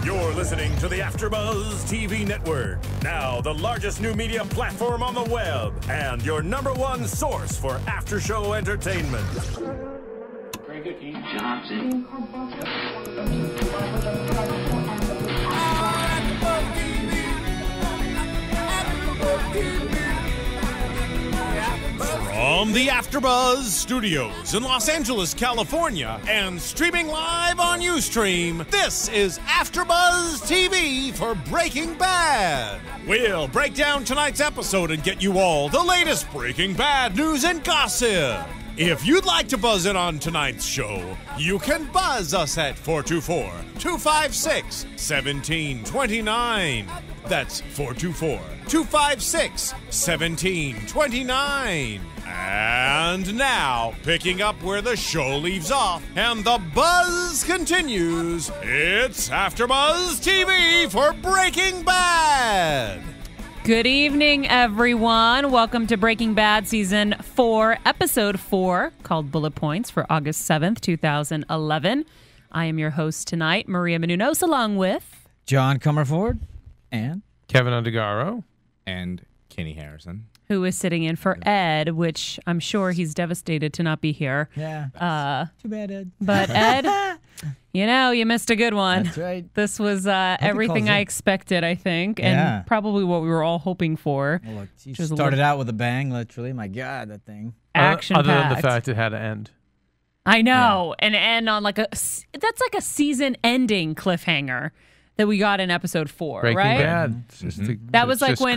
You're listening to the AFTERBUZZ TV network, now the largest new media platform on the web, and your #1 source for after-show entertainment. Very good, Dean Johnson. From the AFTERBUZZ Studios in Los Angeles, California, and streaming live on Ustream, this is AFTERBUZZ TV for Breaking Bad. We'll break down tonight's episode and get you all the latest Breaking Bad news and gossip. If you'd like to buzz in on tonight's show, you can buzz us at 424-256-1729. That's 424-256-1729. And now, picking up where the show leaves off and the buzz continues, it's AFTERBUZZ TV for Breaking Bad. Good evening, everyone. Welcome to Breaking Bad Season 4, Episode 4, called Bullet Points for August 7th, 2011. I am your host tonight, Maria Menounos, along with John Comerford and Keven Undergaro and Kenny Harrison, who is sitting in for Ed, which I'm sure he's devastated to not be here. Yeah. Too bad, Ed. But Ed, you know, you missed a good one. That's right. This was everything I expected, I think, and probably what we were all hoping for. Well, look, she started out with a bang, literally. My God, that thing. Action-packed. Other than the fact it had to end. I know, and end on that's like a season-ending cliffhanger that we got in episode 4, Breaking right? Bad. It's just That was like when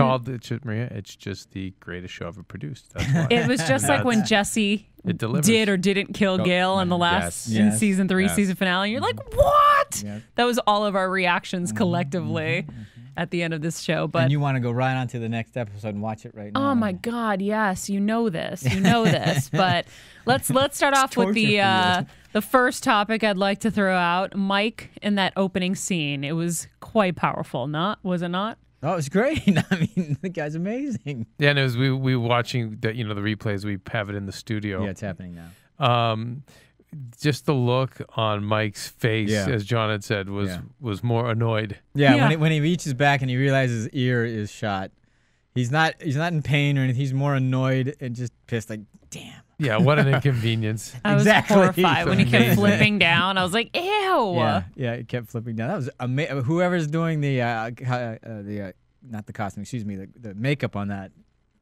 Maria. It's just the greatest show ever produced. That's why. It was just like when Jesse did or didn't kill Gale in the last in season 3 season finale. And you're like, what? Yes. That was all of our reactions collectively at the end of this show. But and you want to go right on to the next episode and watch it right now. Oh my God, yes, you know this. But let's start off with the first topic I'd like to throw out. Mike in that opening scene. It was quite powerful, was it not? Oh, it was great. I mean, the guy's amazing. Yeah, and it was we were watching the the replays. We have it in the studio. Yeah, it's happening now. Just the look on Mike's face, as John had said, was more annoyed. Yeah, when he reaches back and he realizes his ear is shot, he's not in pain or anything. He's more annoyed and just pissed. Like, damn. Yeah, what an inconvenience. I was horrified when he kept flipping down. I was like, ew. Yeah, it kept flipping down. That was amazing. Whoever's doing the not the costume, excuse me, the makeup on that,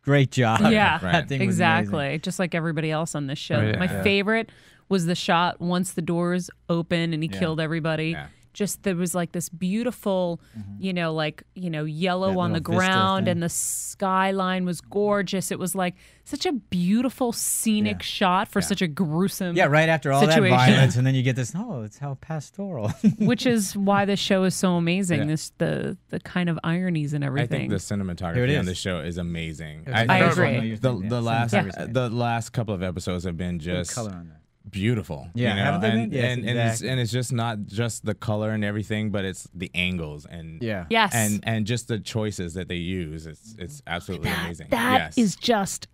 great job. Yeah, that thing was exactly. amazing. Just like everybody else on this show. Right, My favorite was the shot once the doors open and he killed everybody. Yeah. Just there was like this beautiful, yellow that on the ground, and the skyline was gorgeous. It was like such a beautiful scenic shot for such a gruesome right after all situation. that violence, and then you get this, it's how pastoral. Which is why this show is so amazing. The kind of ironies and everything. I think the cinematography on this show is amazing. I agree. The last couple of episodes have been just color on that. Beautiful, and it's just not just the color and everything, but it's the angles and and just the choices that they use. It's absolutely amazing. That is just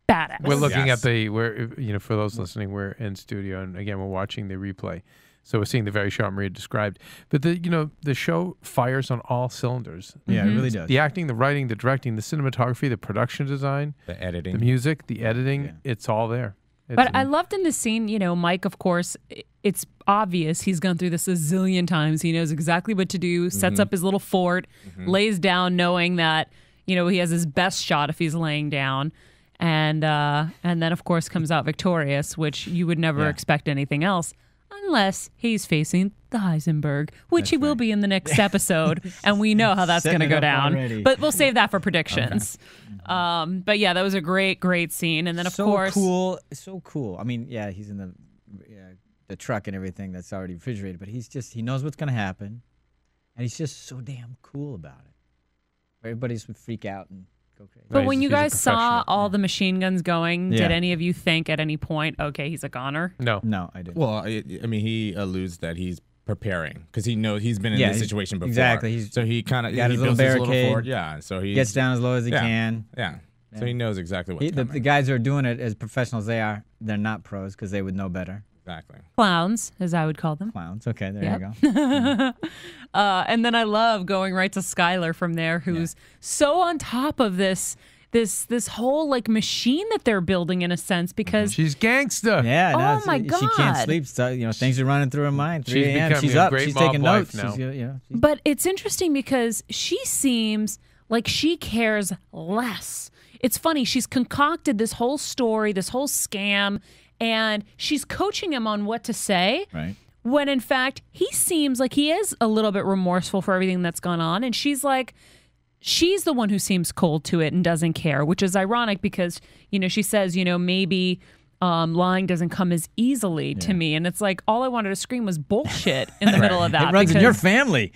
badass. We're looking at for those listening, we're in studio, and again we're watching the replay, so we're seeing the very shot Maria described. But the show fires on all cylinders. Yeah, it really does. The acting, the writing, the directing, the cinematography, the production design, the editing, the music, the editing. It's all there. But I loved in the scene, Mike, of course, it's obvious he's gone through this a zillion times. He knows exactly what to do, sets up his little fort, lays down knowing that, he has his best shot if he's laying down. And then, of course, comes out victorious, which you would never expect anything else. Unless he's facing the Heisenberg, which he will be in the next episode, and we know how that's going to go down. Already. But we'll save that for predictions. Okay. But yeah, that was a great scene. And then of course, so cool. I mean, he's in the truck and everything that's already refrigerated, but he knows what's going to happen, and he's just so damn cool about it. Everybody's would freak out and go crazy. But when you guys saw all the machine guns going, did any of you think at any point, okay, he's a goner? No, I didn't. Well, I mean, he alludes that he's preparing because he knows he's been in this situation before. Exactly. So he kind of got his little builds barricade. His little fort. Yeah. So he gets down as low as he can. Yeah. So he knows exactly what's coming. The guys who are doing it as professionals they are, they're not pros because they would know better. Exactly. Clowns, as I would call them. Clowns. Okay, there you go. And then I love going right to Skyler from there, who's so on top of this whole like machine that they're building in a sense, because she's gangster. Yeah. Oh my God. She can't sleep. So, things are running through her mind. 3 a.m. She's up. Great She's mob taking wife notes. now. But it's interesting because she seems like she cares less. It's funny. She's concocted this whole story, this whole scam, and she's coaching him on what to say. Right. When in fact, he seems like he is a little bit remorseful for everything that's gone on. And she's like, she's the one who seems cold to it and doesn't care, which is ironic because, she says, maybe lying doesn't come as easily to me. And it's like, all I wanted to scream was bullshit in the middle of that. It runs in your family.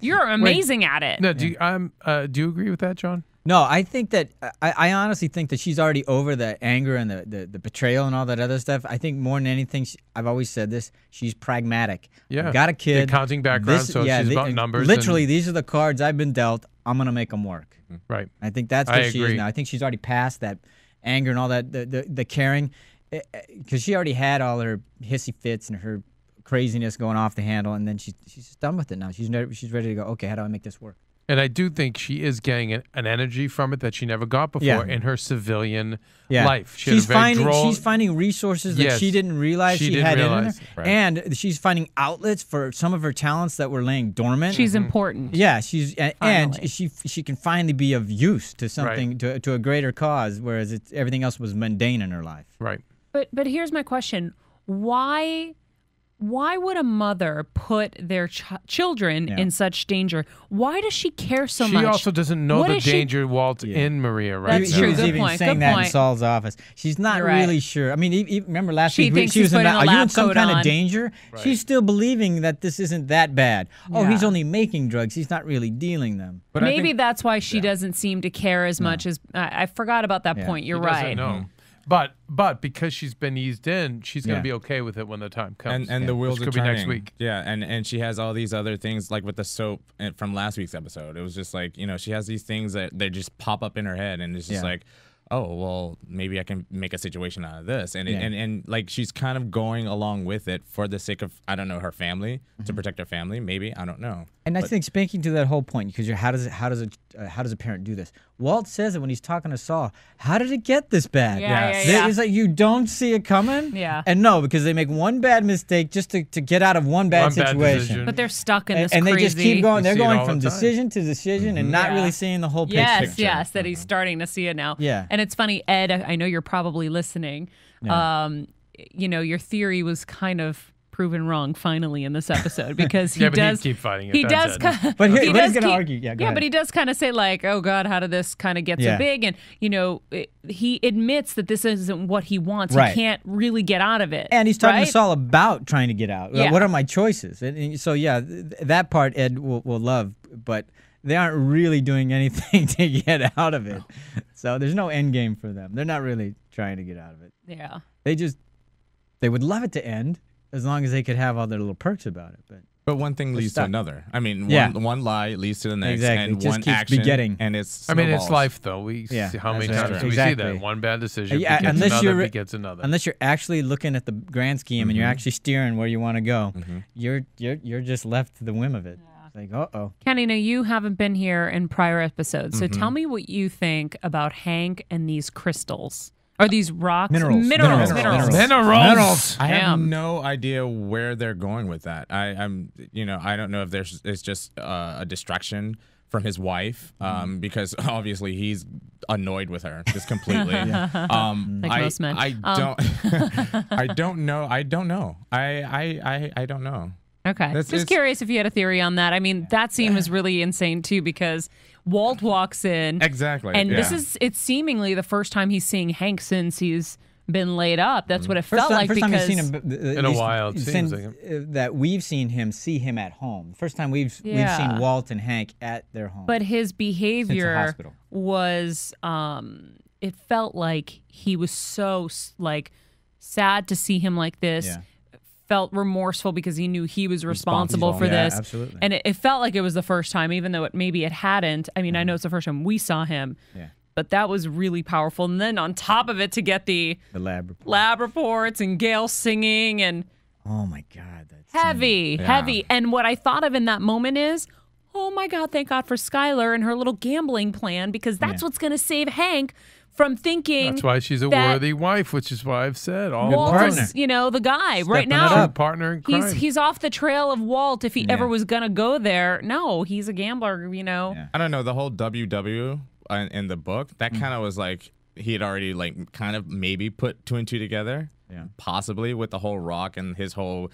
You're amazing at it. No, do you agree with that, John? No, I think that I honestly think that she's already over the anger and the betrayal and all that other stuff. I think more than anything, I've always said this, she's pragmatic. Yeah. I've got a kid. The accounting background, she's about numbers. Literally, these are the cards I've been dealt. I'm going to make them work. Right. I think that's what she is now. I think she's already past that anger and all that, the caring, because she already had all her hissy fits and her craziness going off the handle, and then she's just done with it now. She's ready to go, okay, how do I make this work? And I do think she is getting an energy from it that she never got before in her civilian life. She's finding resources that she didn't realize she had in her. Right. And she's finding outlets for some of her talents that were laying dormant. She's important. Yeah, and she can finally be of use to something, to a greater cause, whereas everything else was mundane in her life. Right. But here's my question. Why would a mother put their children in such danger? Why does she care so much? She also doesn't know the danger, Walt, in Maria right That's now. true. He was even saying that in Saul's office. She's not really sure. I mean, remember last week she was in are you in some kind of danger? Right. She's still believing that this isn't that bad. Oh, he's only making drugs. He's not really dealing them. But maybe that's why she doesn't seem to care as much as I forgot about that point. You're right. No. But because she's been eased in, she's going to be okay with it when the time comes. And the wheels are turning. Could be next week. Yeah, and she has all these other things, like with the soap from last week's episode. It was just like, she has these things that they just pop up in her head, and it's just like, oh, well, maybe I can make a situation out of this. And like she's kind of going along with it for the sake of, I don't know, her family, to protect her family, maybe. I don't know. And I think speaking to that whole point, because how does a parent do this? Walt says it when he's talking to Saul. How did it get this bad? It's like you don't see it coming. Yeah. And no, because they make one bad mistake just to get out of one bad situation. But they're stuck in this and crazy. They just keep going. They're going from decision to decision and not really seeing the whole picture. Yes, that he's starting to see it now. Yeah. And it's funny, Ed, I know you're probably listening. Yeah. Your theory was kind of proven wrong finally in this episode because he but does keep fighting it. He does, but he's going to argue. But he does kind of say like, "Oh God, how did this kind of get so big?" And he admits that this isn't what he wants. He can't really get out of it. And he's talking to Saul about trying to get out. Yeah. What are my choices? And so that part Ed will love, but they aren't really doing anything to get out of it. So there's no end game for them. They're not really trying to get out of it. Yeah. They would love it to end. As long as they could have all their little perks about it, but one thing leads to another. I mean, one lie leads to the next, exactly. and it just one keeps action, begetting. And it's I mean, it's life though. We see how many times do we see that one bad decision begets another. Unless you're actually looking at the grand scheme and you're actually steering where you want to go, you're just left to the whim of it. It's like, Kenny, now you haven't been here in prior episodes, so tell me what you think about Hank and these crystals. Are these rocks? Minerals. I have no idea where they're going with that. I don't know if it's just a distraction from his wife, because obviously he's annoyed with her just completely. Like most men. I don't know. I don't know. Okay. Just curious if you had a theory on that. I mean, that scene was really insane too because Walt walks in. Exactly. And it's seemingly the first time he's seeing Hank since he's been laid up. That's what it felt like. First time because we've seen him in a while. It seems like that we've seen him at home. First time we've seen Walt and Hank at their home. But his behavior was it felt like he was so sad to see him like this. Yeah. Felt remorseful because he knew he was responsible for this. Absolutely. And it felt like it was the first time, even though maybe it hadn't. I mean, I know it's the first time we saw him. Yeah. But that was really powerful. And then on top of it, to get the lab reports and Gail singing and oh my God, that's heavy. And what I thought of in that moment is, oh my God, thank God for Skyler and her little gambling plan, because that's what's going to save Hank from thinking. That's why she's a worthy wife, which is why I've said all Walt is, the guy right now. Partner in crime. He's off the trail of Walt if he ever was gonna go there. No, he's a gambler. I don't know, the whole WW in the book, that kind of was like he had already like kind of maybe put 2 and 2 together. Possibly with the whole rock and his whole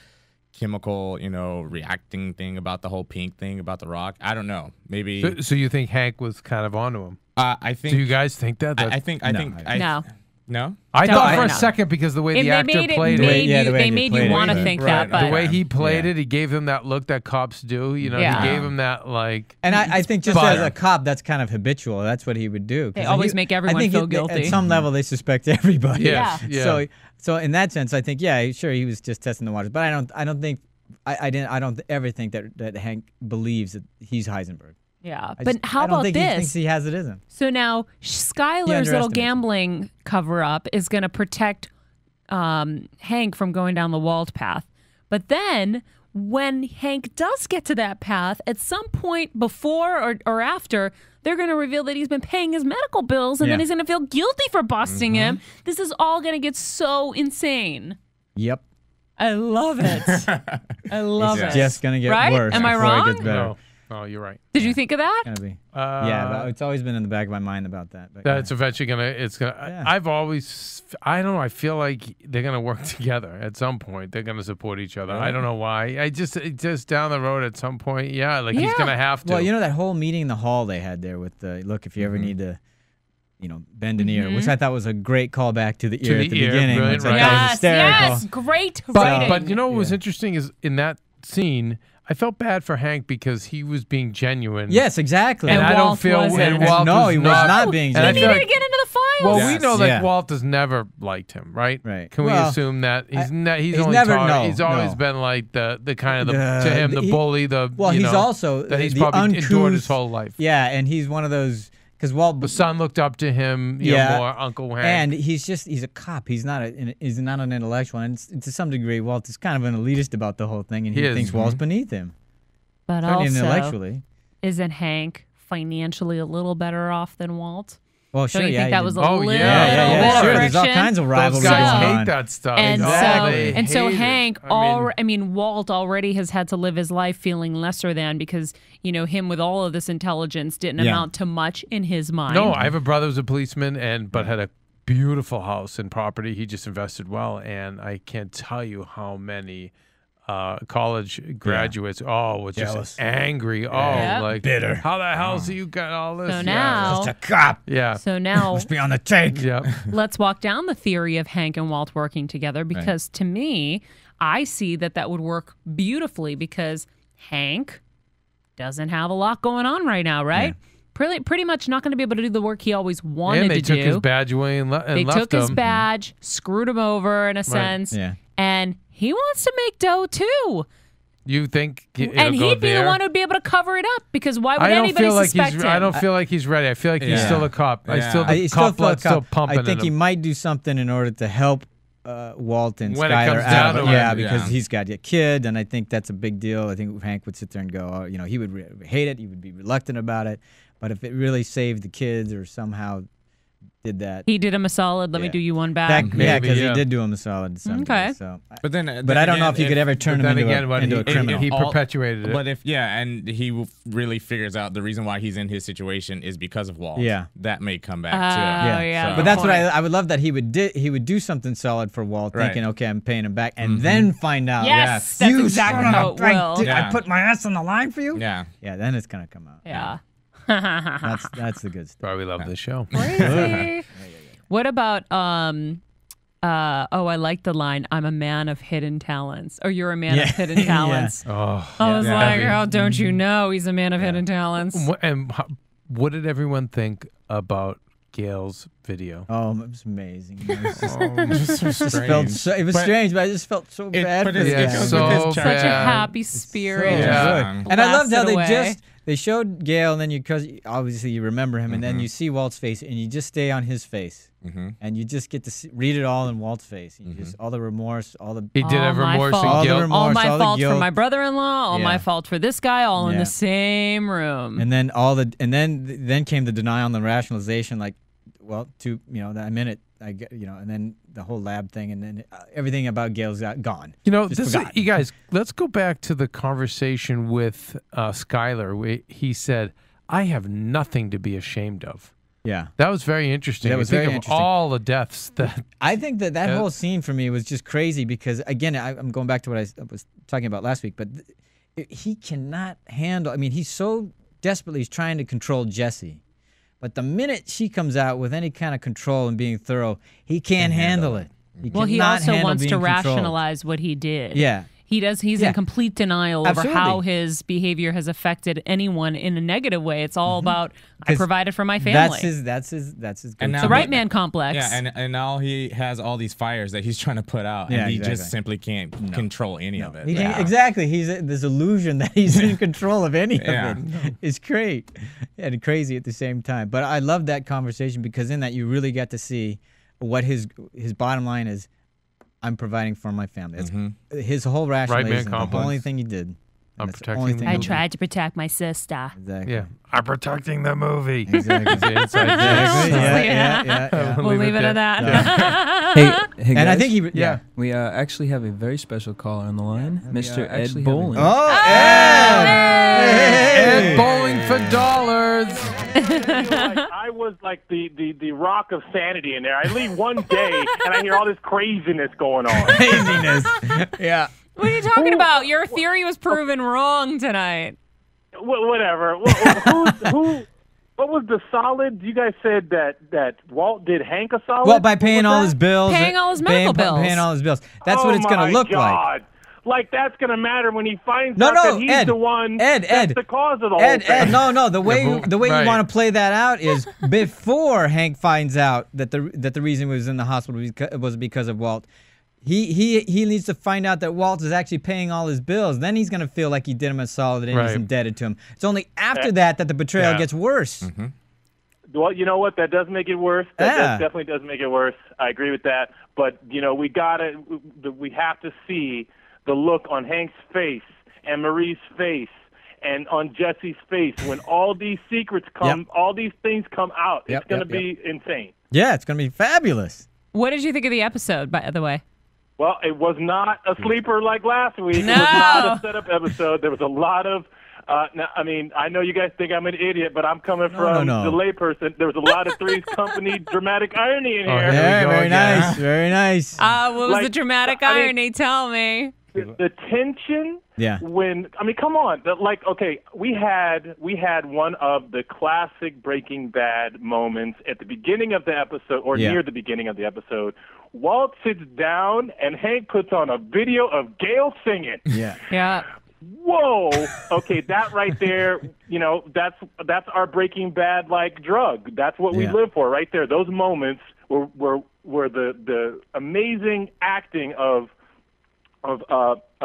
chemical, reacting thing about the whole pink thing about the rock. I don't know. Maybe. So you think Hank was kind of onto him? I think. Do you guys think that? I think. No. No? I thought for a second because the way the actor played it. They made you want to think that. But the way he played it, he gave him that look that cops do. He gave him that like. And I think just as a cop, that's kind of habitual. That's what he would do. They always make everyone feel guilty. At some level, they suspect everybody. Yeah. So in that sense, I think sure, he was just testing the waters. But I don't ever think that Hank believes that he's Heisenberg. Yeah, but how about this? I don't think he thinks he has it in him. So now Skyler's little gambling cover-up is going to protect Hank from going down the Walt path. But then when Hank does get to that path, at some point before or after, they're going to reveal that he's been paying his medical bills, and then he's going to feel guilty for busting him. This is all going to get so insane. Yep. I love it. I love it. It's just going to get worse. Am I before wrong? It gets better. No. Oh, you're right. Did you think of that? It's gonna be. But it's always been in the back of my mind about that. But That's eventually gonna. I've always. I don't know. I feel like they're gonna work together at some point. They're gonna support each other. I don't know why. Just down the road at some point. He's gonna have to. Well, that whole meeting in the hall they had there with the look. If you ever need to, bend an ear, which I thought was a great callback to the ear at the beginning. Right. Yes, great. But what was interesting is in that scene, I felt bad for Hank because he was being genuine. Yes, exactly. And I don't feel he was not being genuine. He needed to get into the files. Well, we know that Walt has never liked him, right? Right. Can we assume that he's always been like the kind of to him the bully, he's also that he's the probably uncouth, endured his whole life. Yeah, and he's one of those. Because Walt, the son looked up to him, more Uncle Hank. And he's a cop. He's not an intellectual. And to some degree, Walt is kind of an elitist about the whole thing, and he thinks Walt's beneath him. But certainly also, intellectually. Isn't Hank financially a little better off than Walt? Well, sure, Don't you think that was a little bit sure. of There's all kinds of rivalry Those guys going on. hate that stuff. And so Hank, Walt already has had to live his life feeling lesser than because, him with all of this intelligence didn't amount to much in his mind. No, I have a brother who's a policeman but had a beautiful house and property. He just invested well, and I can't tell you how many college graduates were just angry. Like bitter. How the hell do you got all this? So now, just a cop. Yeah. So now, must be on the take. Yeah. Let's walk down the theory of Hank and Walt working together because to me, I see that would work beautifully because Hank doesn't have a lot going on right now, right? Yeah. Pretty much not going to be able to do the work he always wanted to do. And they took his badge away and left him. They took his badge, screwed him over in a sense, and he wants to make dough too. You think and he'd be the one who'd be able to cover it up because why would anybody suspect him? I don't feel like he's ready. I feel like he's still a cop. The cop blood's still pumping. I think he might do something in order to help Walt and when Skyler it comes down to it. because he's got a kid, and I think that's a big deal. I think Hank would sit there and go, he would hate it. He would be reluctant about it. But if it really saved the kids or somehow did that. He did him a solid. Let me do you one back. Because he did do him a solid. Okay. So, but then I don't know if you could ever turn him into a criminal. He perpetuated it. But and he really figures out the reason why he's in his situation is because of Walt. Yeah. That may come back too. Yeah. But that's what I would love that he would do something solid for Walt, thinking, okay, I'm paying him back, and then find out. Yes, that's exactly how it will. I put my ass on the line for you. Yeah. Yeah. Then it's gonna come out. Yeah. That's the good stuff. Why we love this show. Crazy. What about I like the line, I'm a man of hidden talents. Or you're a man of hidden talents. I was like, how don't you know he's a man of hidden talents? And what did everyone think about Gail's video? Oh, it was amazing. It was strange. strange, but I just felt so bad for him. Such a happy spirit. And I loved how They showed Gale, and then because obviously you remember him, and then you see Walt's face, and you just stay on his face, and you just get to read it all in Walt's face. You just all the remorse, all the he did have remorse and guilt. All my fault for my brother-in-law. All my fault for this guy. All in the same room. And then then came the denial and the rationalization. Like, well, I'm in it. I get, and then the whole lab thing, and then everything about Gale's gone. You guys, let's go back to the conversation with Skyler. He said, "I have nothing to be ashamed of." Yeah, that was very interesting. That was very interesting. All the deaths that I think that whole scene for me was just crazy because again, I'm going back to what I was talking about last week, but he cannot handle. I mean, he's so desperately trying to control Jesse. But the minute she comes out with any kind of control and being thorough, he can't handle it. He also wants to rationalize what he did. Yeah. He does. He's in complete denial over how his behavior has affected anyone in a negative way. It's all about I provided for my family. That's his. It's the right man complex. Yeah, and now he has all these fires that he's trying to put out, and he just simply can't control any of it. Exactly. He's this illusion that he's in control of any of it. It's great and crazy at the same time. But I love that conversation because in that you really get to see what his bottom line is. I'm providing for my family. That's his whole rationalization. The only thing he did. I'm protecting. I tried to protect my sister. Exactly. Yeah, I'm protecting the movie. Exactly. Yeah. We'll leave it at that. Yeah. Hey, guys, and I think we actually have a very special caller on the line, Mr. Ed Bowling. Oh, Ed! Ed Bowling for dollars. I was like the rock of sanity in there. I leave one day and I hear all this craziness going on. Craziness. Yeah. What are you talking about? Your theory was proven wrong tonight. Whatever. What was the solid? You guys said that Walt did Hank a solid? Well, by paying all his bills. Paying all his medical bills. Paying all his bills. That's what it's going to look like. Like that's going to matter when he finds out that he's the one that's the cause of the whole thing. No. The way you want to play that out is before Hank finds out that the reason he was in the hospital was because of Walt. He needs to find out that Walt is actually paying all his bills. Then he's going to feel like he did him a solid and he's indebted to him. It's only after that the betrayal gets worse. Well, you know what? That does make it worse. That definitely does make it worse. I agree with that. But, we have to see the look on Hank's face and Marie's face and on Jesse's face when all these secrets come, all these things come out. It's going to be insane. Yeah, it's going to be fabulous. What did you think of the episode, by the way? Well, it was not a sleeper like last week. No. It was not a setup episode. There was a lot of I know you guys think I'm an idiot, but I'm coming from the layperson. There was a lot of Three's Company dramatic irony in here. Yeah, very nice. Very nice. What was the dramatic irony? Tell me. The tension when come on. We had one of the classic Breaking Bad moments at the beginning of the episode or near the beginning of the episode. Walt sits down and Hank puts on a video of Gale singing. Yeah. Whoa. Okay, that right there, that's our Breaking Bad like drug. That's what we live for right there. Those moments were the amazing acting of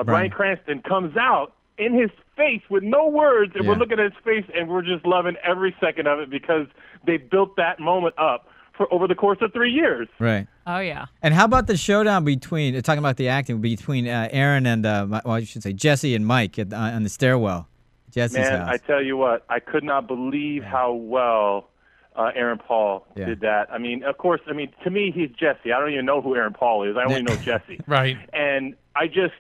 Bryan Cranston comes out in his face with no words, and we're looking at his face, and we're just loving every second of it because they built that moment up for over the course of 3 years. Right. Oh, yeah. And how about the showdown talking about the acting, between Aaron and, I should say Jesse and Mike on the stairwell, Jesse's house. I tell you what, I could not believe how well Aaron Paul did that. Of course, to me, he's Jesse. I don't even know who Aaron Paul is. I only know Jesse. Right. And I just,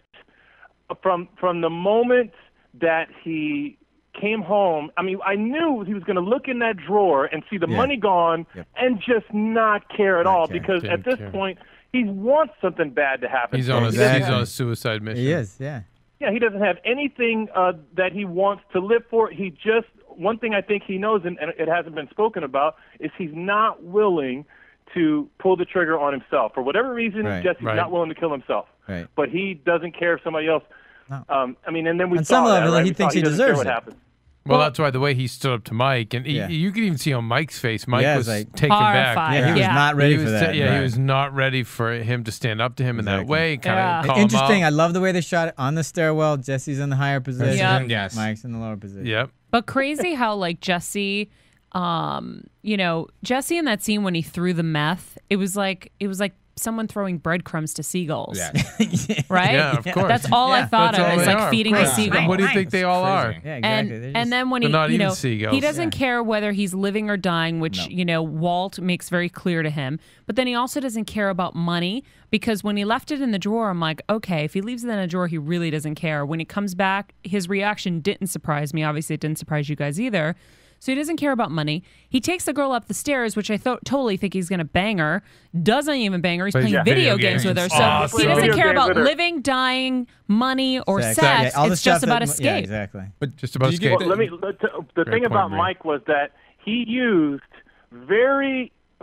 from the moment that he came home, I knew he was going to look in that drawer and see the money gone and just not care at all because at this point, he wants something bad to happen. He's on a suicide mission. He is, yeah. Yeah, he doesn't have anything that he wants to live for. He just, one thing I think he knows, and it hasn't been spoken about, is he's not willing to pull the trigger on himself. For whatever reason, Jesse's not willing to kill himself. Right. But he doesn't care if somebody else. No. And then we on saw some level, that, right? he thinks he deserves what it. Happens. Well, that's why the way he stood up to Mike, and you could even see on Mike's face, Mike was taken back. Yeah, he was not ready for that. He was not ready for him to stand up to him in that way. Kind of interesting. I love the way they shot it on the stairwell. Jesse's in the higher position. Yep. Yes. Mike's in the lower position. Yep. But crazy how like Jesse, Jesse in that scene when he threw the meth, it was like someone throwing breadcrumbs to seagulls. Yeah. Right? Yeah, of course. That's all I thought of. It's like feeding the seagulls. What do you think they all are? Yeah, exactly. And then when he, not even seagulls. he doesn't care whether he's living or dying, which, Walt makes very clear to him. But then he also doesn't care about money because when he left it in the drawer, I'm like, okay, if he leaves it in a drawer, he really doesn't care. When he comes back, his reaction didn't surprise me. Obviously, it didn't surprise you guys either. So he doesn't care about money. He takes the girl up the stairs, which I totally think he's going to bang her. Doesn't even bang her. He's playing video games with her. So he doesn't care about living, dying, money, or sex. It's just about escape. Yeah, exactly. But just about escape. Well, the thing about Mike was that he used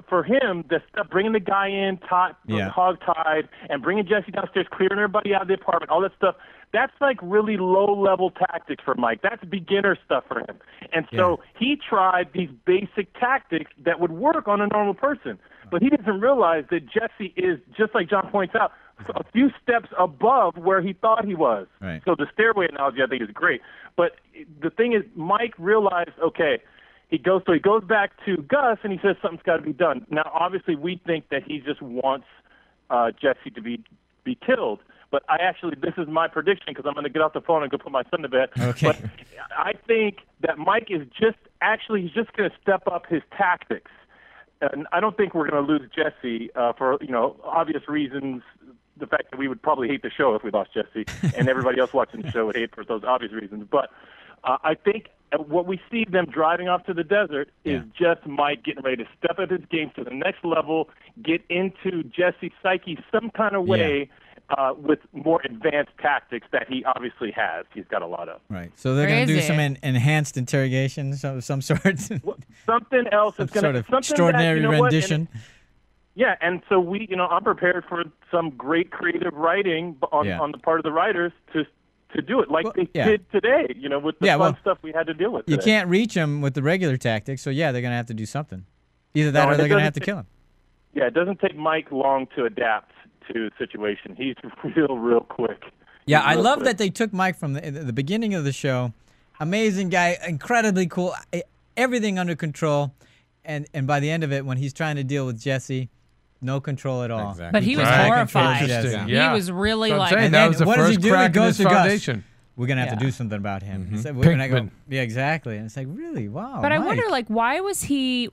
for him, the stuff, bringing the guy in, hog-tied, and bringing Jesse downstairs, clearing everybody out of the apartment, all that stuff. That's like really low-level tactics for Mike. That's beginner stuff for him. And so he tried these basic tactics that would work on a normal person. But he doesn't realize that Jesse is, just like John points out, a few steps above where he thought he was. Right. So the stairway analogy, I think, is great. But the thing is, Mike realized, okay, he goes back to Gus, and he says something's got to be done. Now, obviously, we think that he just wants Jesse to be killed. But this is my prediction because I'm going to get off the phone and go put my son to bed. Okay. But I think that Mike is he's just going to step up his tactics. And I don't think we're going to lose Jesse for, obvious reasons. The fact that we would probably hate the show if we lost Jesse, and everybody else watching the show would hate for those obvious reasons. But I think what we see them driving off to the desert is just Mike getting ready to step up his game to the next level, get into Jesse's psyche some kind of way. With more advanced tactics that he obviously has. He's got a lot of. Right. So they're going to do some enhanced interrogation of some sort. Something else is going to... extraordinary rendition. And so I'm prepared for some great creative writing on the part of the writers to do it like they did today, with the fun stuff we had to deal with today. You can't reach them with the regular tactics, so they're going to have to do something. Either that or they're going to have to kill him. Yeah, it doesn't take Mike long to adapt to the situation. He's real quick. Yeah, I love that they took Mike from the beginning of the show. Amazing guy, incredibly cool, everything under control. And by the end of it, when he's trying to deal with Jesse, no control at all. Exactly. But he was horrified. He was really like... And that was the first crack in his foundation. We're going to have to do something about him. Yeah, exactly. And it's like, really? Wow. But Mike. I wonder, like, why was he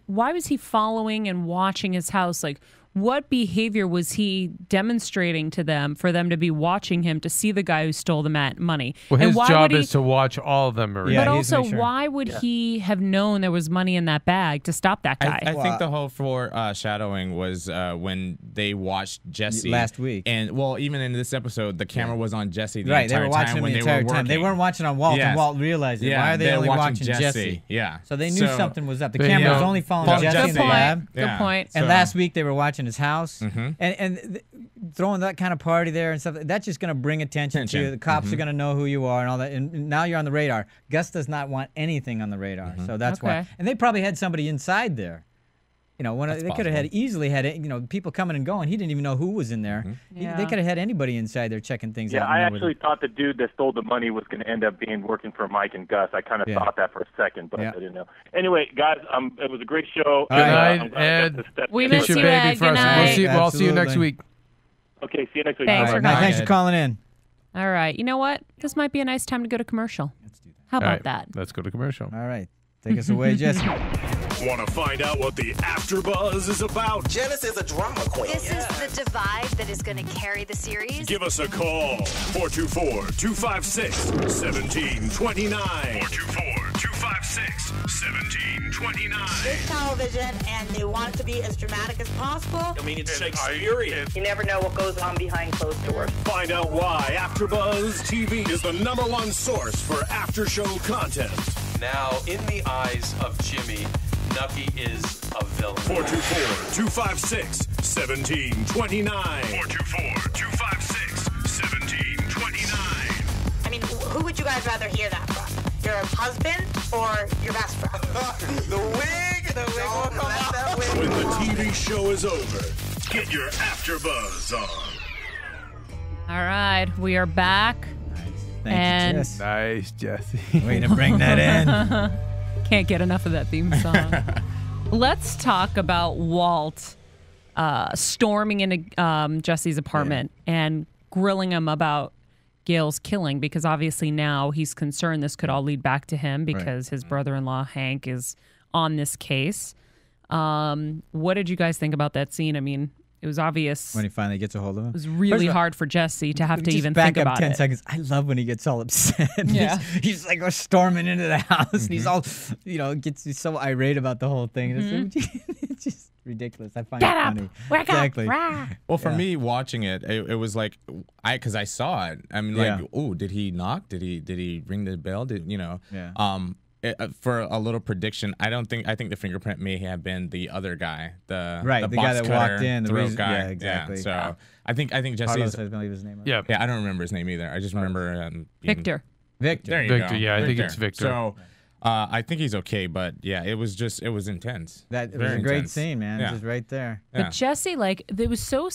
following and watching his house? Like, what behavior was he demonstrating to them for them to be watching him to see the guy who stole the money? Well, his job is to watch all of them, Maria. But also, why would he have known there was money in that bag to stop that guy? I think the whole foreshadowing was when they watched Jesse last week. And, even in this episode, the camera was on Jesse the entire time. They were watching him the entire time. They weren't watching on Walt, and Walt realized it. Why are they only watching Jesse? Yeah. So they knew something was up. The camera was only following Jesse in the lab. Good point. And last week, they were watching his house. And throwing that kind of party there and stuff, that's just going to bring attention to you. The cops are going to know who you are and all that. And now you're on the radar. Gus does not want anything on the radar. So that's why. And they probably had somebody inside there. They could have easily had people coming and going. He didn't even know who was in there. They could have had anybody inside there checking things out. Yeah, I actually thought the dude that stole the money was going to end up working for Mike and Gus. I kind of thought that for a second, but I didn't know. Anyway, guys, it was a great show. Good night, Ed. We miss you, Ed. Good night. We'll see you next week. Okay, see you next week. Thanks for calling in. All right. You know what? This might be a nice time to go to commercial. Let's do that. How about that? Let's go to commercial. All right. Take us away, Jesse. Want to find out what the AfterBuzz is about? Janice is a drama queen. This is the divide that is going to carry the series. Give us a call. 424-256-1729. 424-256-1729. It's television, and they want it to be as dramatic as possible. I mean, it's Shakespearean. You never know what goes on behind closed doors. Find out why AfterBuzz TV is the #1 source for after-show content. Now, in the eyes of Jimmy, Nucky is a villain. 424-256-1729. 424-256-1729. I mean, who would you guys rather hear that from? your husband or your best friend. The wig will come out. That wig. When the TV show is over, get your AfterBuzz on. All right, we are back. Thank you, Jess. Nice, Jesse. Way to bring that in. Can't get enough of that theme song. Let's talk about Walt storming into Jesse's apartment and grilling him about Gale's killing, because obviously now he's concerned this could all lead back to him because his brother-in-law Hank is on this case. What did you guys think about that scene? I mean, it was obvious when he finally gets a hold of him. It was really hard for Jesse to have to even think about it. Back up 10 seconds. I love when he gets all upset. Yeah. he's like storming into the house, and he's all, he's so irate about the whole thing. It's just ridiculous. I find it funny. Wake exactly. up! Well, for me watching it, it was like because I saw it. I mean, like, oh, did he knock? Did he ring the bell? For a little prediction, I think the fingerprint may have been the other guy, the guy that walked in, the throat guy. Yeah, exactly. Yeah, so I think Jesse's. I believe his name. Yeah, I don't remember his name either. I just remember Victor. There you go. Yeah, I think it's Victor. So I think he's okay, but yeah, it was intense. It was a great scene, man. It was right there. But Jesse, it was so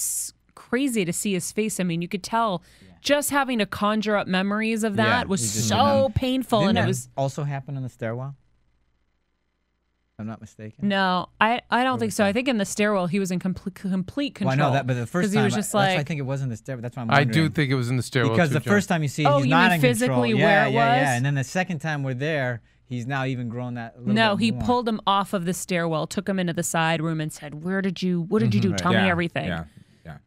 crazy to see his face. I mean, you could tell. Just having to conjure up memories of that was so painful. Didn't and that it was also happen in the stairwell? If I'm not mistaken. No, I don't think so. I think in the stairwell he was in complete control. Well, I know that, but the first time he was just like, I think it was in the stairwell. That's why I'm I wondering. do think it was in the stairwell because too, the first time you see it, he's you not mean in physically control. where it was? Yeah, and then the second time we're there, he's now even grown that. No, he more. pulled him off of the stairwell, took him into the side room, and said, "What did you do? Tell me everything." Yeah.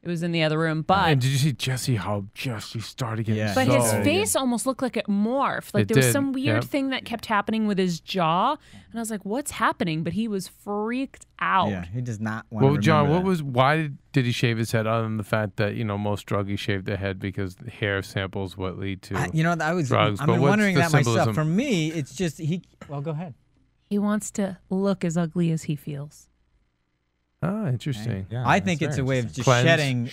It was in the other room, but and did you see Jesse? How Jesse started getting but his face almost looked like it morphed. Like there was some weird thing that kept happening with his jaw, and I was like, "What's happening?" But he was freaked out. Yeah, he does not want. Well, John, why did he shave his head? Other than the fact that most druggies shave their head because hair samples what lead to drugs. I'm wondering that myself. For me, it's just Well, go ahead. He wants to look as ugly as he feels. Ah, interesting. Yeah, I think it's a way of just shedding.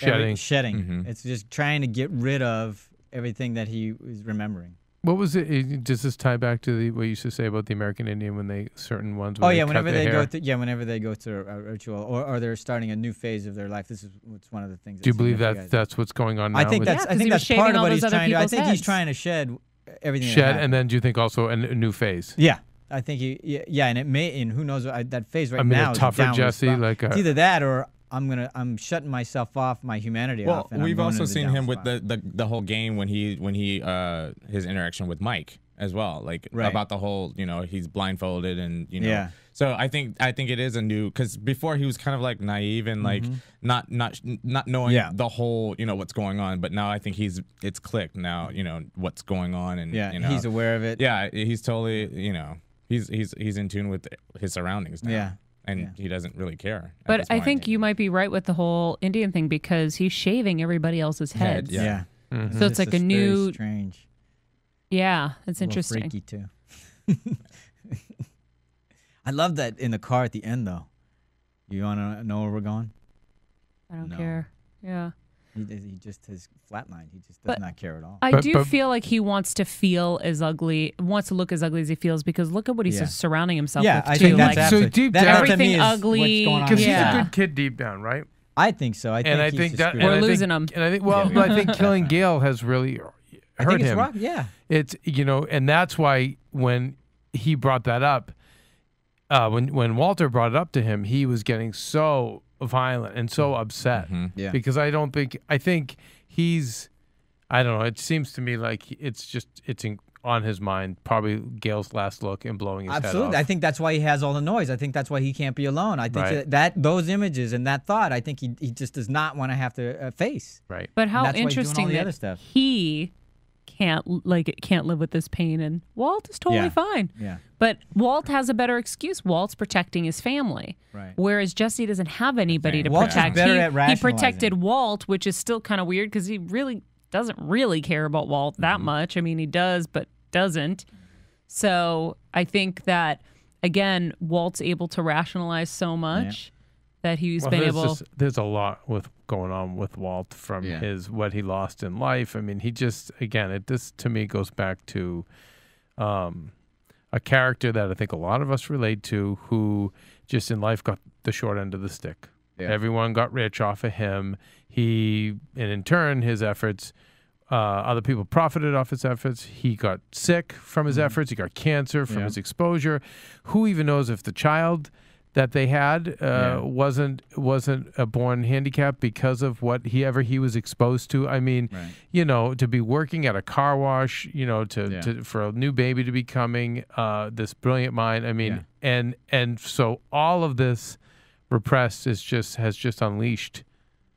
It's just trying to get rid of everything that he was remembering. What was it? Does this tie back to what you used to say about the American Indian when certain ones? Whenever they go to a ritual or they're starting a new phase of their life. This is what's one of the things. Do you believe that's what's going on now? I think that's part of what he's trying to do. I think he's trying to shed everything. And then do you think also a new phase? Yeah. I think and it may, and who knows, that phase now a tougher Jesse, it's either that or I'm shutting myself off, my humanity off. Well, we've also seen him with the whole game when he his interaction with Mike as well, about the whole he's blindfolded and So I think it is a new, because before he was kind of naive and not knowing the whole what's going on, but now I think it's clicked now what's going on and he's aware of it. Yeah, he's totally He's in tune with his surroundings now. Yeah. And he doesn't really care. But I think you might be right with the whole Indian thing because he's shaving everybody else's heads. Yeah. Mm-hmm. So it's like a new. Very strange. Yeah, it's interesting. Freaky too. I love that in the car at the end though. You want to know where we're going? I don't care. Yeah. He just has flatlined. He just does not care at all. I do feel like he wants to feel as ugly, wants to look as ugly as he feels because look at what he's surrounding himself with. I think that's so deep down. Everything ugly. Because he's a good kid deep down, right? I think so. I think we're losing him. And I think I think killing Gale has really hurt him. Wrong. Yeah. It's and that's why when he brought that up, when Walter brought it up to him, he was getting so violent and so upset because I think he's, I don't know, it seems to me like it's on his mind, probably Gale's last look and blowing his head off. I think that's why he has all the noise. I think that's why he can't be alone. I think that those images and that thought, I think he just does not want to have to face. Right. But how interesting that he can't live with this pain, and Walt is totally fine. Yeah. But Walt has a better excuse. Walt's protecting his family. Right. Whereas Jesse doesn't have anybody to Walt's protect. Better at he protected Walt, which is still kind of weird because he really doesn't really care about Walt that much. I mean, he does, but doesn't. So I think that, again, Walt's able to rationalize so much that he's been able. There's a lot going on with Walt from what he lost in life. I mean, he just, again, this to me goes back to a character that I think a lot of us relate to, who just in life got the short end of the stick. Yeah. Everyone got rich off of him. And in turn, his efforts, other people profited off his efforts. He got sick from his efforts. He got cancer from his exposure. Who even knows if the child that they had wasn't a born handicap because of what he was exposed to. I mean, to be working at a car wash, for a new baby to be coming, this brilliant mind. I mean, and so all of this repressed has just unleashed.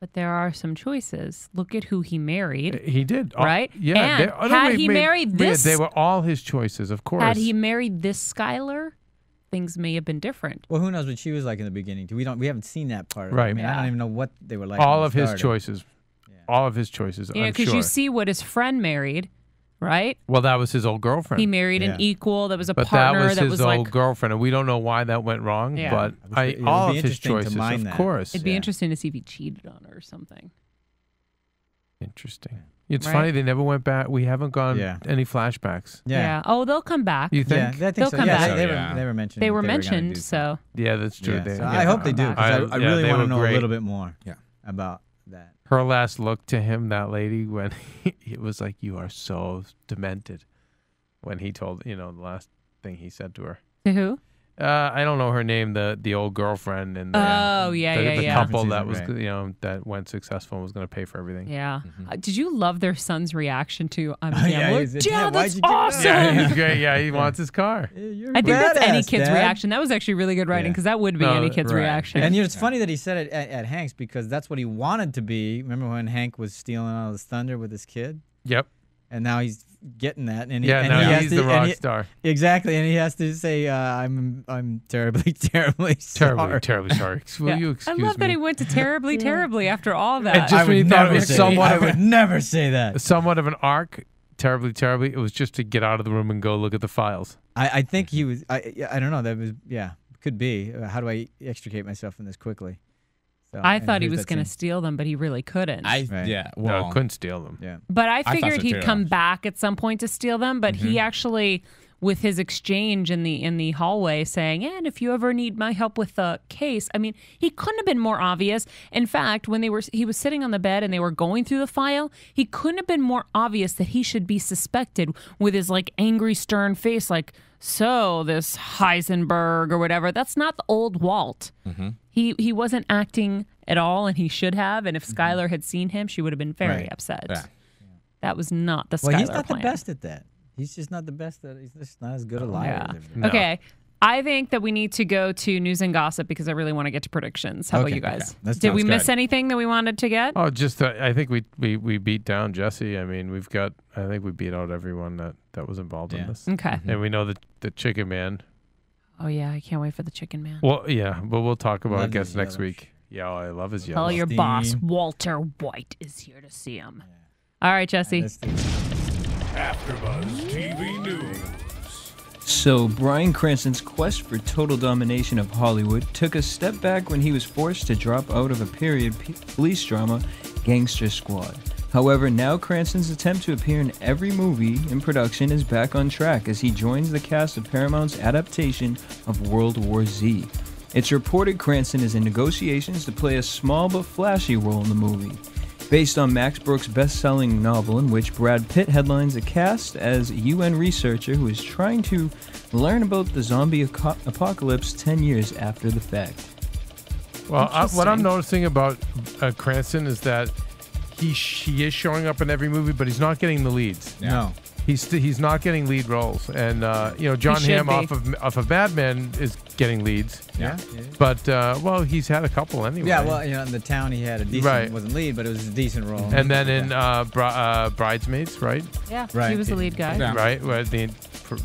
But there are some choices. Look at who he married. He did. Right? Yeah. And had he married this... They were all his choices, of course. Had he married this Skyler, things may have been different. Well, who knows what she was like in the beginning? We haven't seen that part. Right. I mean, I don't even know what they were like. All of his choices. Yeah. All of his choices. Yeah, because you see what his friend married, right? Well, that was his old girlfriend. He married an equal. That was a partner. That was his old girlfriend, and we don't know why that went wrong. Yeah. But all of his choices, of course. It'd be interesting to see if he cheated on her or something. Interesting. It's funny they never went back. We haven't gone any flashbacks. Yeah. Oh, they'll come back. You think? Yeah, I think they'll so. come back. They were mentioned. They were mentioned. So yeah, that's true. Yeah, so I hope they do. Because I really want to know a little bit more. About that. Her last look to him, that lady, when it was like, "You are so demented," when he told the last thing he said to her. To who? I don't know her name. The old girlfriend and the couple that was that went successful and was going to pay for everything. Yeah. Did you love their son's reaction to yeah, that's awesome. Yeah, he's great. Yeah, he wants his car. I think that's any kid's reaction. That was actually really good writing because that would be any kid's reaction. And it's funny that he said it at Hank's because that's what he wanted to be. Remember when Hank was stealing all his thunder with his kid? Yep. And now he's getting that, and he's the rock star. Exactly, and he has to say, "I'm terribly, terribly sorry." Terribly sorry. Will you excuse me? I love that he went to terribly, terribly after all that. I would never say that. Somewhat of an arc. Terribly, terribly. It was just to get out of the room and go look at the files. I think he was. I don't know. That was could be. How do I extricate myself from this quickly? So, I thought he was going to steal them, but he really couldn't. No, couldn't steal them. Yeah. But I figured he'd come back at some point to steal them, but he actually, with his exchange in the hallway saying, and if you ever need my help with the case, I mean, he couldn't have been more obvious. In fact, when he was sitting on the bed and they were going through the file, he couldn't have been more obvious that he should be suspected with his like angry, stern face, like, so this Heisenberg or whatever, that's not the old Walt. He wasn't acting at all, and he should have. And if Skyler had seen him, she would have been very upset. Yeah. That was not the Skyler plan. He's not the best at that. He's just not the best at it. He's just not as good a liar as everybody. No. Okay. I think that we need to go to news and gossip because I really want to get to predictions. How about you guys? Okay. Did we miss anything that we wanted to get? Oh, just I think we beat down Jesse. I mean, I think we beat out everyone that was involved in this. Okay. And we know the Chicken Man. Oh, yeah. I can't wait for the Chicken Man. Well, yeah, but we'll talk about it, I guess, next week. Yeah, I love his yellow. Tell your boss, Walter White, is here to see him. All right, Jesse. AfterBuzz TV News. So, Bryan Cranston's quest for total domination of Hollywood took a step back when he was forced to drop out of a period police drama, Gangster Squad. However, now Cranston's attempt to appear in every movie in production is back on track as he joins the cast of Paramount's adaptation of World War Z. It's reported Cranston is in negotiations to play a small but flashy role in the movie. Based on Max Brooks' best-selling novel in which Brad Pitt headlines a cast as a UN researcher who is trying to learn about the zombie apocalypse 10 years after the fact. Well, what I'm noticing about Cranston is that he is showing up in every movie, but he's not getting the leads. Yeah. No. He's not getting lead roles, and John Hamm off of Mad Men is getting leads. Yeah. But he's had a couple anyway. Yeah, well, in The Town he had a decent, wasn't lead, but it was a decent role. And then in Bridesmaids, right? Yeah, he was the lead guy. Yeah. Right, the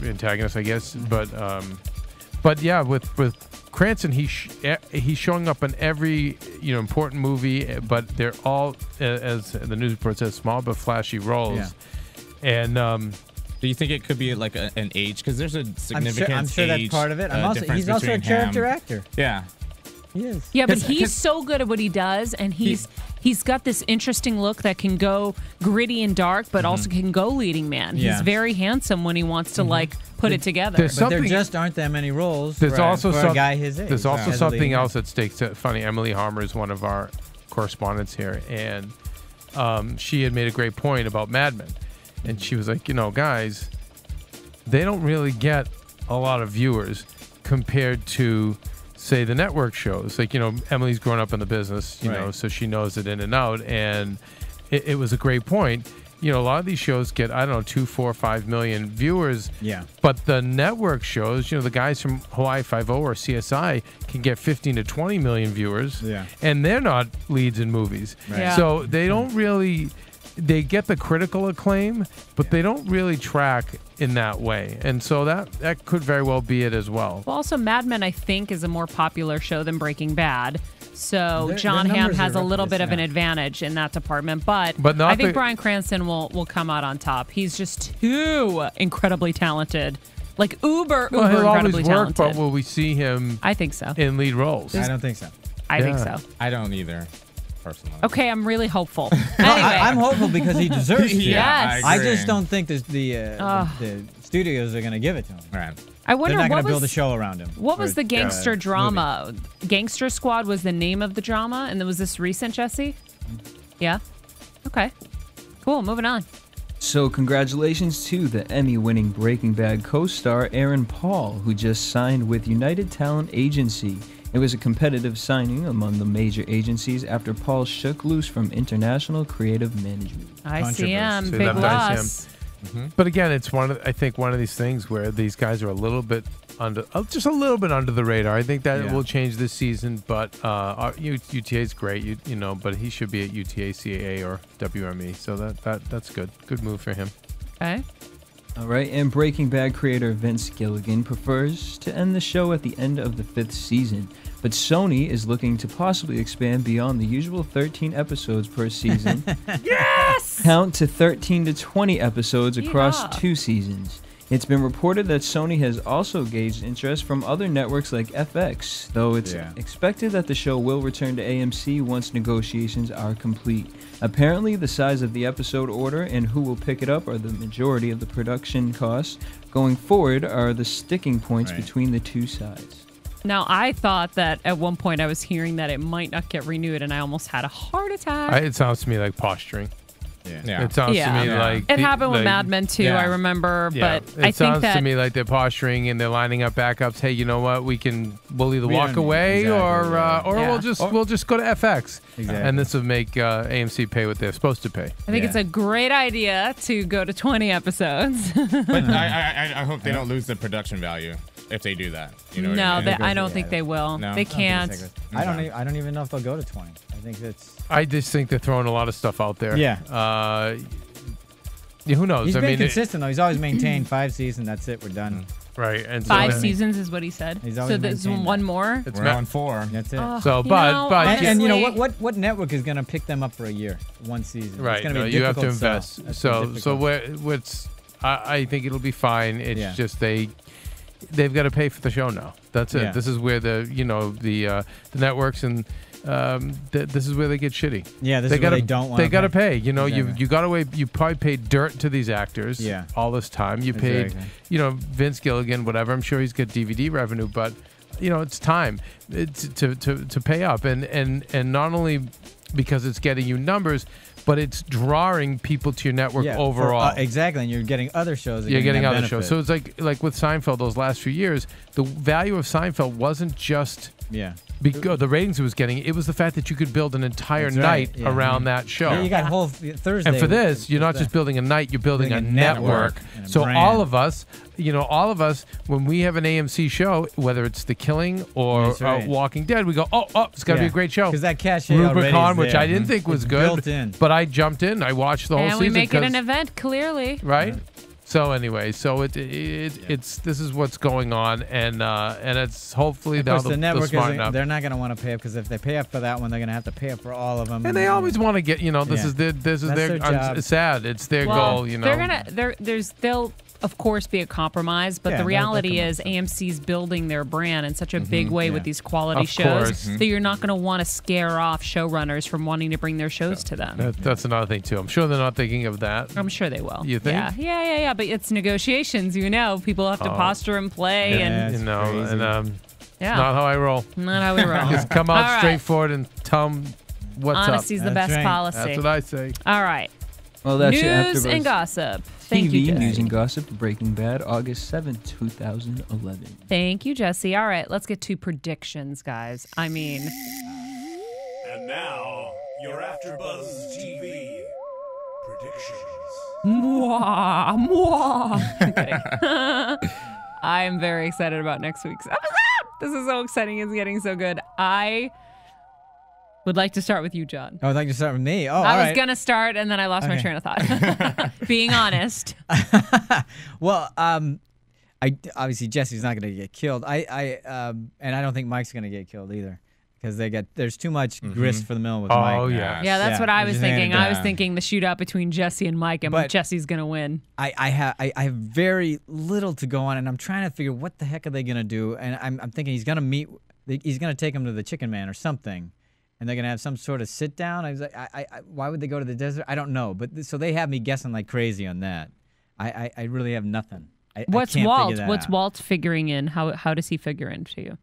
antagonist, I guess. But yeah, with Cranston, he's showing up in every important movie, but they're all, as the news report says, small but flashy roles. Yeah. And do you think it could be like an age? Because there's a significant I'm sure that's part of it. He's also a character actor. Yeah. He is. Yeah, but he's so good at what he does, and he's he's got this interesting look that can go gritty and dark, but also can go leading man. Yeah. He's very handsome when he wants to like put it together. But there just aren't that many roles There's for, also for a guy his age. There's also as a leading something man. else at stake. Funny, Emily Harmer is one of our correspondents here, and she had made a great point about Mad Men, and she was like, guys, they don't really get a lot of viewers compared to, say, the network shows. Like, Emily's grown up in the business, you know, so she knows it in and out. And it was a great point. A lot of these shows get, 2, 4, 5 million viewers. Yeah. But the network shows, the guys from Hawaii Five-0 or CSI can get 15 to 20 million viewers. Yeah. And they're not leads in movies. Right. Yeah. So they don't really... They get the critical acclaim, but they don't really track in that way. And so that could very well be it as well. Well, also, Mad Men, I think, is a more popular show than Breaking Bad. So John their Hamm numbers has a are little up bit this, of an yeah. advantage in that department. But not I think the- Bryan Cranston will come out on top. He's just too incredibly talented. Like uber Well, he'll incredibly always work, talented. but will we see him I think so. in lead roles? I don't think so. I think Yeah. so. I don't either, personally. Okay, I'm really hopeful. Anyway. I'm hopeful because he deserves it. Yes. I just don't think the studios are going to give it to him. Right. I wonder They're not what going to build a was show around him. what was for, the gangster movie. drama? Gangster Squad was the name of the drama, and was this recent, Jesse? Yeah. Okay. Cool. Moving on. So congratulations to the Emmy-winning Breaking Bad co-star Aaron Paul, who just signed with United Talent Agency. It was a competitive signing among the major agencies after Paul shook loose from International Creative Management. ICM, So big that's loss. But again, it's I think one of these things where these guys are a little bit just a little bit under the radar. I think that will change this season, but UTA is great, but he should be at UTA, CAA, or WME. So that's good. Good move for him. Okay. All right, and Breaking Bad creator Vince Gilligan prefers to end the show at the end of the 5th season, but Sony is looking to possibly expand beyond the usual 13 episodes per season. Yes! Count to 13 to 20 episodes across Yeah. 2 seasons. It's been reported that Sony has also gauged interest from other networks like FX, though it's expected that the show will return to AMC once negotiations are complete. Apparently, the size of the episode order and who will pick it up are the majority of the production costs. Going forward are the sticking points between the two sides. Now, I thought that at one point I was hearing that it might not get renewed, and I almost had a heart attack. It sounds to me like posturing. Yeah. It sounds to me like it happened with Mad Men too. I remember, but it I sounds think that to me like they're posturing and they're lining up backups. Hey, you know what? We'll either We walk don't- away exactly, or we'll just go to FX. Exactly. And this will make AMC pay what they're supposed to pay. I think it's a great idea to go to 20 episodes. But I hope they don't lose the production value if they do that. You know what I mean? I don't think they will. No? They can't. I don't even know if they'll go to 20. I think that's. I just think they're throwing a lot of stuff out there. Yeah. Who knows? He's I been mean, consistent though. He's always maintained 5 seasons. That's it. We're done. Right. And 5 so, seasons is what he said. He's So always there's maintained one more. It's We're on 4. That's it. So, you know, and you know honestly- what network is going to pick them up for a year, one season? Right. It's going to No, be you have to difficult sell. invest. That's So difficult. I think it'll be fine. It's just they've got to pay for the show now. That's it. Yeah. This is where the networks and this is where they get shitty. Yeah, this is where they don't want. They got to pay. You know, Exactly. you got to you probably paid dirt to these actors. Yeah. All this time, you paid. Exactly. Vince Gilligan, whatever. I'm sure he's got DVD revenue, but it's time to pay up, and not only because it's getting you numbers, but it's drawing people to your network overall. Exactly, and you're getting other shows. You're getting that other shows. So it's like with Seinfeld those last few years, the value of Seinfeld wasn't just because the ratings it was getting. It was the fact that you could build an entire That's night right, yeah. around that show. Yeah, you got whole Thursday. And for this, you're not that. just building a night, you're building a network. and a So brand. all of us, when we have an AMC show, whether it's The Killing or That's right. Walking Dead, we go, oh, it's got to be a great show. Because that cachet already Rubicon, is which there. I didn't think was It's good, built in. but I jumped in. I watched the whole And season. we make it an 'cause- event, clearly. right? So anyway, it's this is what's going on, and it's hopefully Of course, they'll the network smarten isn't. up. They're not going to want to pay up because if they pay up for that one, they're going to have to pay up for all of them. And they always want to get, this Yeah. is their That's their job. it's sad. It's their Well, goal, they're gonna they'll of course, be a compromise, but the reality is AMC's building their brand in such a big way with these quality shows that you're not going to want to scare off showrunners from wanting to bring their shows to them. That's another thing, too. I'm sure they're not thinking of that. I'm sure they will. You think? Yeah. But it's negotiations, People have to posture and play. And it's not how I roll. Not how we roll. Just come out straightforward and tell them what's up. Honesty's the best policy. That's what I say. All right. Well, that's News and gossip. Thank you, Jesse. News and gossip, Breaking Bad, August 7th, 2011. Thank you, Jesse. All right, let's get to predictions, guys. And now, your AfterBuzz TV predictions. I'm kidding. I am very excited about next week's episode. This is so exciting. It's getting so good. I would like to start with you, John. I would like to start with me. I was going to start, and then I lost my train of thought. Being honest. Well, obviously Jesse's not going to get killed. And I don't think Mike's going to get killed either, because there's too much grist for the mill with Mike. Oh yeah. Yeah, that's what I was thinking. I was thinking the shootout between Jesse and Mike, and Jesse's going to win. I have very little to go on, and I'm trying to figure what the heck are they going to do. And I'm thinking he's going to take him to the Chicken Man or something. And they're going to have some sort of sit down. I was like, why would they go to the desert? I don't know. But so they have me guessing like crazy on that. I really have nothing. What's I can't Walt? figure that What's out. Walt figuring in? How does he figure into you?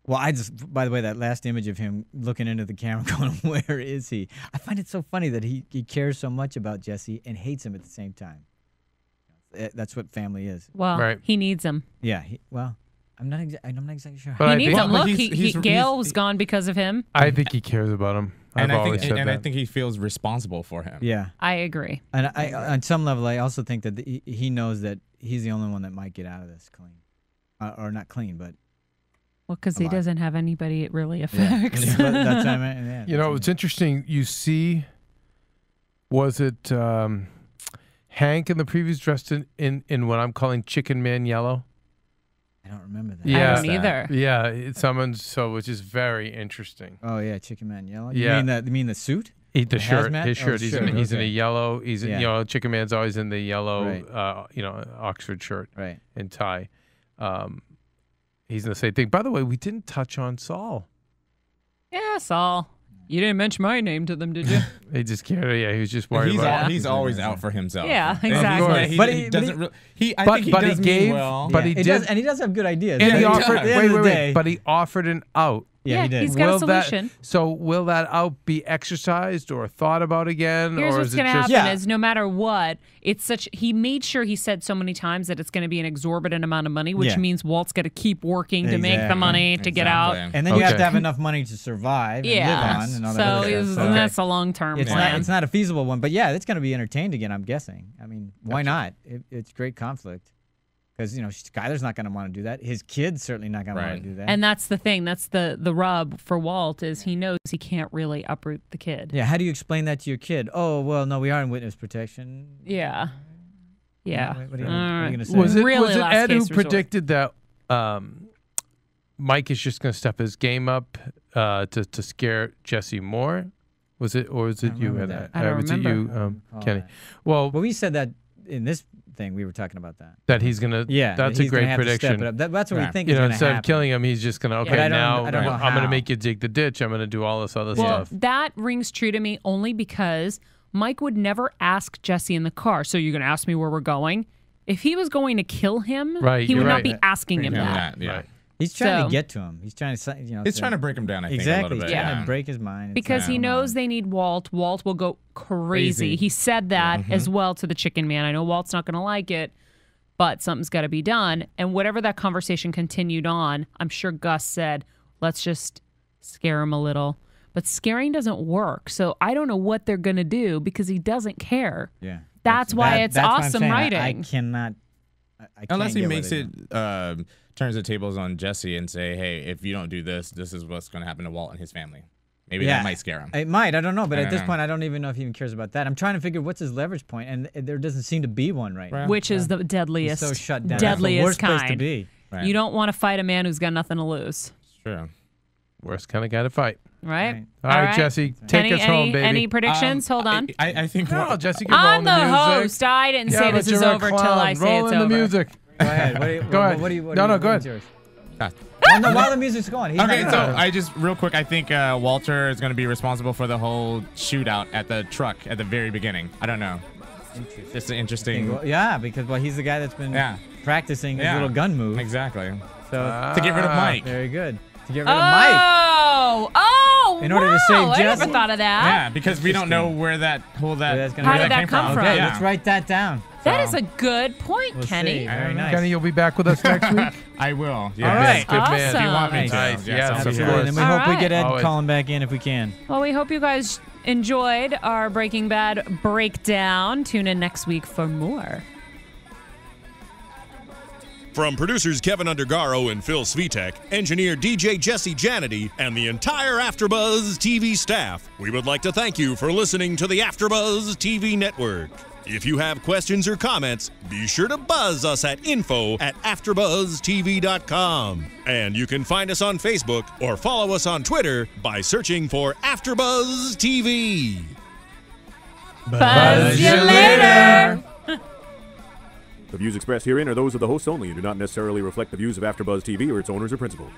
Well, by the way, that last image of him looking into the camera going, where is he? I find it so funny that he cares so much about Jesse and hates him at the same time. That's what family is. Well, he needs him. Yeah, I'm not exactly sure. He needs him. Look, Gale was gone because of him. I think he cares about him. I think he feels responsible for him. Yeah, I agree. And on some level, I also think that he knows that he's the only one that might get out of this clean, or not clean, but because he doesn't have anybody it really affects. Yeah. That's what I meant. Yeah, it's interesting. You see, was it Hank in the previews dressed in what I'm calling Chicken Man yellow? I don't remember that. Yeah, I don't either. Yeah, it's summoned, which is very interesting. Oh yeah, Chicken Man yellow. Yeah, you mean the suit? The shirt. Hazmat? His shirt. He's in a yellow. Chicken Man's always in the yellow. Oxford shirt. Right. And tie. He's in the same thing. By the way, we didn't touch on Saul. Yeah, Saul. You didn't mention my name to them, did you? He just cared. Yeah, he was just worried about. He's always out for himself. Yeah, exactly. But he doesn't. I think he does mean well. But he did, and he does have good ideas. And he offered. Wait. But he offered an out. Yeah, he did. He's got a solution. Will that out be exercised or thought about again? Here's or what's is it going to just happen is no matter what, he made sure he said so many times that it's going to be an exorbitant amount of money, which means Walt's got to keep working to make the money to get out. And then you have to have enough money to survive and live on. And all that that's a long-term plan. It's not a feasible one, but yeah, it's going to be entertained again, I'm guessing. I mean, why not? It's great conflict. Because, Skyler's not going to want to do that. His kid's certainly not going to want to do that. And that's the thing. That's the rub for Walt is he knows he can't really uproot the kid. Yeah, how do you explain that to your kid? Oh, well, no, we are in witness protection. Yeah. Yeah. What are you going to say? Was it Ed who predicted that Mike is just going to step his game up to scare Jesse more? Was it, or was it you? I don't remember. You, Kenny? Well, we said that in this thing we were talking about that. That he's gonna. Yeah, that's a great prediction. That's what we think. Is instead of killing him, he's just gonna. Okay, now I'm gonna make you dig the ditch. I'm gonna do all this other stuff. That rings true to me only because Mike would never ask Jesse in the car. So you're gonna ask me where we're going? If he was going to kill him, he would not be asking him that. Yeah. He's trying to get to him. He's trying to, He's trying to break him down, I think, exactly. a little bit. He's trying to break his mind. Because he knows they need Walt. Walt will go crazy. He said that as well to the Chicken Man. I know Walt's not going to like it, but something's got to be done. And whatever that conversation continued on, I'm sure Gus said, let's just scare him a little. But scaring doesn't work. So I don't know what they're going to do because he doesn't care. Yeah. That's why it's awesome writing. I cannot. Unless he makes it, turns the tables on Jesse and say, hey, if you don't do this, this is what's going to happen to Walt and his family. Maybe that might scare him. It might. I don't know. But at this point, I don't even know if he even cares about that. I'm trying to figure what's his leverage point, and there doesn't seem to be one right now. Which is the deadliest. He's so shut down. Deadliest That's the worst kind. place to be. Right. You don't want to fight a man who's got nothing to lose. True. Worst kind of guy to fight. Right. All right, Jesse, take us home, baby. Any predictions? Hold on. I think. No, Jesse, I'm the host. I didn't say this is over till I say it's over. Roll in the music. Go ahead. Go ahead. Go ahead. Well, no, while the music's going. Okay, so I just real quick, I think Walter is going to be responsible for the whole shootout at the truck at the very beginning. I don't know. Just an interesting. Yeah, because he's the guy that's been practicing his little gun move. Exactly. So to get rid of Mike. Very good. To get rid of Mike. In order to save Jesse. I never thought of that. Yeah, because we don't know where that How did that come from? Okay, let's write that down. That is a good point, Kenny. Very nice. Kenny, you'll be back with us next week. I will. Yeah. All right. Good man. Awesome. If you want me to. Nice. Yes, of Absolutely. course. And we hope we get Ed Always. calling back in if we can. Well, we hope you guys enjoyed our Breaking Bad breakdown. Tune in next week for more. From producers Keven Undergaro and Phil Svitek, engineer DJ Jesse Janity, and the entire AfterBuzz TV staff, we would like to thank you for listening to the AfterBuzz TV network. If you have questions or comments, be sure to buzz us at info@AfterBuzzTV.com. And you can find us on Facebook or follow us on Twitter by searching for AfterBuzz TV. Buzz you later! The views expressed herein are those of the hosts only and do not necessarily reflect the views of AfterBuzz TV or its owners or principals.